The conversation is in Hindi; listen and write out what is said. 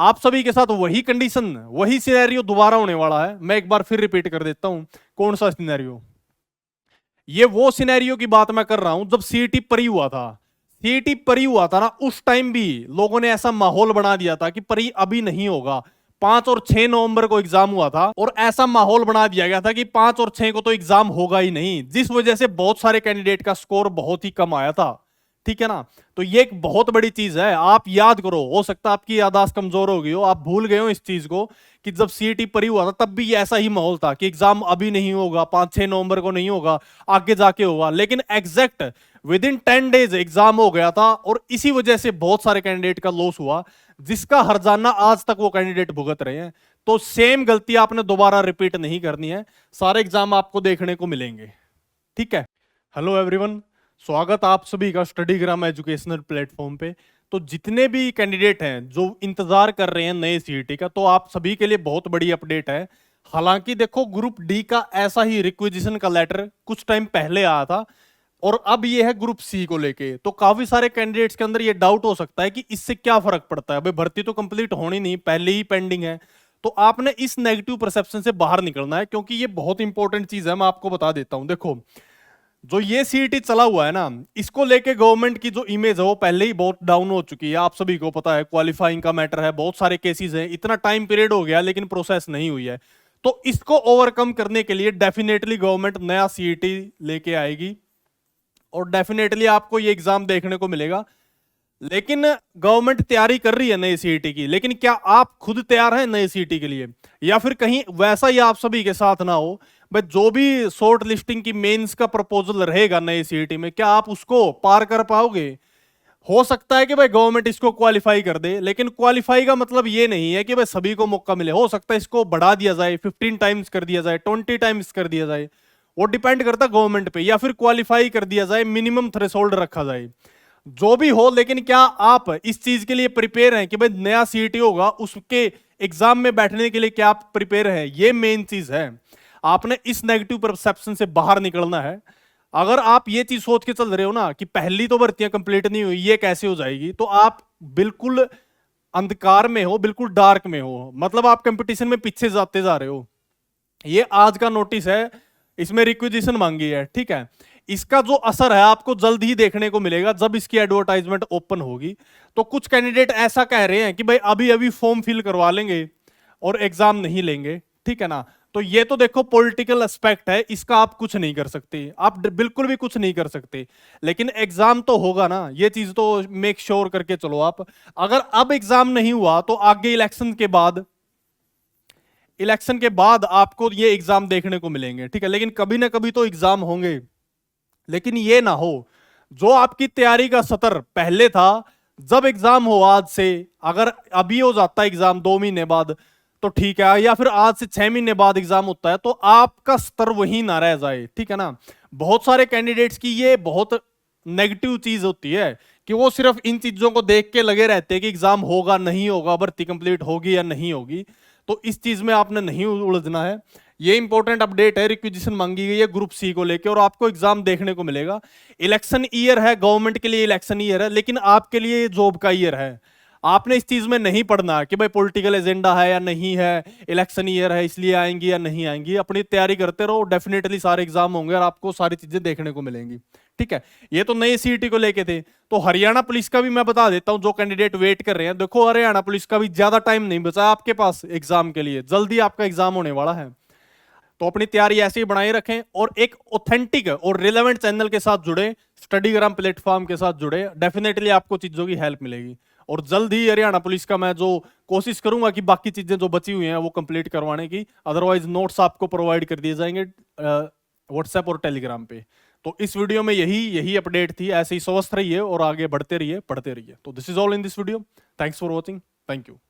आप सभी के साथ वही कंडीशन, वही सिनेरियो दोबारा होने वाला है। मैं एक बार फिर रिपीट कर देता हूं। कौन सा सिनेरियो? ये वो सिनेरियो की बात मैं कर रहा हूं जब सीईटी प्री हुआ था। सीईटी प्री हुआ था ना, उस टाइम भी लोगों ने ऐसा माहौल बना दिया था कि प्री अभी नहीं होगा। 5 और 6 नवंबर को एग्जाम हुआ था और ऐसा माहौल बना दिया गया था कि 5 और 6 को तो एग्जाम होगा ही नहीं, जिस वजह से बहुत सारे कैंडिडेट का स्कोर बहुत ही कम आया था। ठीक है ना? तो ये एक बहुत बड़ी चीज है, आप याद करो। हो सकता है आपकी याददाश्त कमजोर हो गई हो, आप भूल गए हो इस चीज को कि जब सीईटी परी हुआ था तब भी ऐसा ही माहौल था कि एग्जाम अभी नहीं होगा, 5-6 नवंबर को नहीं होगा, आगे जाके होगा। लेकिन exact with in 10 days exam हो गया था और इसी वजह से बहुत सारे कैंडिडेट का लॉस हुआ, जिसका हर्जाना आज तक वो कैंडिडेट भुगत रहे हैं। तो सेम गलती आपने दोबारा रिपीट नहीं करनी है, सारे एग्जाम आपको देखने को मिलेंगे। ठीक है? हेलो एवरीवन, स्वागत आप सभी का स्टडीग्राम एजुकेशनल प्लेटफॉर्म पे। तो जितने भी कैंडिडेट हैं जो इंतजार कर रहे हैं नए सीईटी का, तो आप सभी के लिए बहुत बड़ी अपडेट है। हालांकि देखो, ग्रुप डी का ऐसा ही रिक्वेजिशन का लेटर कुछ टाइम पहले आया था और अब ये है ग्रुप सी को लेके। तो काफी सारे कैंडिडेट्स के अंदर ये डाउट हो सकता है कि इससे क्या फर्क पड़ता है, भाई भर्ती तो कंप्लीट होनी नहीं, पहले ही पेंडिंग है। तो आपने इस नेगेटिव परसेप्शन से बाहर निकलना है, क्योंकि ये बहुत इंपॉर्टेंट चीज है। मैं आपको बता देता हूं, देखो जो ये सीईटी चला हुआ है ना, इसको लेके गवर्नमेंट की जो इमेज है वो पहले ही बहुत डाउन हो चुकी है। आप सभी को पता है, क्वालिफाइंग का मैटर है, बहुत सारे केसेस हैं, इतना टाइम पीरियड हो गया लेकिन प्रोसेस नहीं हुई है। तो इसको ओवरकम करने के लिए डेफिनेटली गवर्नमेंट नया सीईटी लेके आएगी और डेफिनेटली आपको ये एग्जाम देखने को मिलेगा। लेकिन गवर्नमेंट तैयारी कर रही है नई सीईटी की, लेकिन क्या आप खुद तैयार हैं नई सीईटी के लिए, या फिर कहीं वैसा ही आप सभी के साथ ना हो? भाई जो भी शॉर्ट लिस्टिंग की मेंस का प्रपोजल रहेगा नई सीईटी में, क्या आप उसको पार कर पाओगे? हो सकता है कि भाई गवर्नमेंट इसको क्वालिफाई कर दे, लेकिन क्वालिफाई का मतलब ये नहीं है कि भाई सभी को मौका मिले। हो सकता है इसको बढ़ा दिया जाए, 15 टाइम्स कर दिया जाए, 20 टाइम्स कर दिया जाए, वो डिपेंड करता है गवर्नमेंट पे। या फिर क्वालिफाई कर दिया जाए, मिनिमम थ्रेशोल्ड रखा जाए, जो भी हो। लेकिन क्या आप इस चीज के लिए प्रिपेयर हैं कि भाई नया सीईटी होगा, उसके एग्जाम में बैठने के लिए क्या आप प्रिपेयर हैं? ये मेन चीज है। आपने इस नेगेटिव परसेप्शन से बाहर निकलना है। अगर आप ये चीज सोच के चल रहे हो ना कि पहली तो भर्तियां कंप्लीट नहीं हुई, ये कैसे हो जाएगी, तो आप बिल्कुल अंधकार में हो, बिल्कुल डार्क में हो। मतलब आप कंपटीशन में पीछे जाते जा रहे हो। ये आज का नोटिस है, इसमें रिक्वेजिशन मांगी है। ठीक है? इसका जो असर है आपको जल्द ही देखने को मिलेगा जब इसकी एडवर्टाइजमेंट ओपन होगी। तो कुछ कैंडिडेट ऐसा कह रहे हैं कि भाई अभी अभी फॉर्म फिल करवा लेंगे और एग्जाम नहीं लेंगे। ठीक है ना? तो ये तो देखो पॉलिटिकल एस्पेक्ट है, इसका आप कुछ नहीं कर सकते, आप बिल्कुल भी कुछ नहीं कर सकते। लेकिन एग्जाम तो होगा ना, ये चीज तो मेक श्योर करके चलो आप। अगर अब एग्जाम नहीं हुआ तो आगे इलेक्शन के बाद आपको ये एग्जाम देखने को मिलेंगे। ठीक है? लेकिन कभी ना कभी तो एग्जाम होंगे। लेकिन ये ना हो जो आपकी तैयारी का सतर पहले था, जब एग्जाम हो आज से, अगर अभी हो जाता है एग्जाम 2 महीने बाद तो ठीक है, या फिर आज से 6 महीने बाद एग्जाम होता है, तो आपका स्तर वही ना रह जाए। ठीक है ना? बहुत सारे कैंडिडेट्स की ये बहुत नेगेटिव चीज होती है कि वो सिर्फ इन चीजों को देख के लगे रहते हैं कि एग्जाम होगा नहीं होगा, भर्ती कंप्लीट होगी या नहीं होगी। तो इस चीज में आपने नहीं उलझना है। ये इंपॉर्टेंट अपडेट है, रिक्वेजिशन मांगी गई है ग्रुप सी को लेकर और आपको एग्जाम देखने को मिलेगा। इलेक्शन ईयर है, गवर्नमेंट के लिए इलेक्शन ईयर है, लेकिन आपके लिए जॉब का ईयर है। आपने इस चीज में नहीं पढ़ना कि भाई पॉलिटिकल एजेंडा है या नहीं है, इलेक्शन ईयर है इसलिए आएंगी या नहीं आएंगी। अपनी तैयारी करते रहो, डेफिनेटली सारे एग्जाम होंगे और आपको सारी चीजें देखने को मिलेंगी। ठीक है? ये तो नई सीईटी को लेके थे। तो हरियाणा पुलिस का भी मैं बता देता हूं, जो कैंडिडेट वेट कर रहे हैं। देखो हरियाणा पुलिस का भी ज्यादा टाइम नहीं बचा आपके पास एग्जाम के लिए, जल्दी आपका एग्जाम होने वाला है। तो अपनी तैयारी ऐसे ही बनाए रखें और एक ऑथेंटिक और रिलेवेंट चैनल के साथ जुड़े, स्टडीग्राम प्लेटफॉर्म के साथ जुड़े, डेफिनेटली आपको चीजों की हेल्प मिलेगी। और जल्द ही हरियाणा पुलिस का मैं जो कोशिश करूंगा कि बाकी चीजें जो बची हुई हैं वो कंप्लीट करवाने की, अदरवाइज नोट्स आपको प्रोवाइड कर दिए जाएंगे व्हाट्सएप और टेलीग्राम पे। तो इस वीडियो में यही अपडेट थी। ऐसे ही स्वस्थ रहिए और आगे बढ़ते रहिए, पढ़ते रहिए। तो this is all in this video. Thanks for watching. Thank you.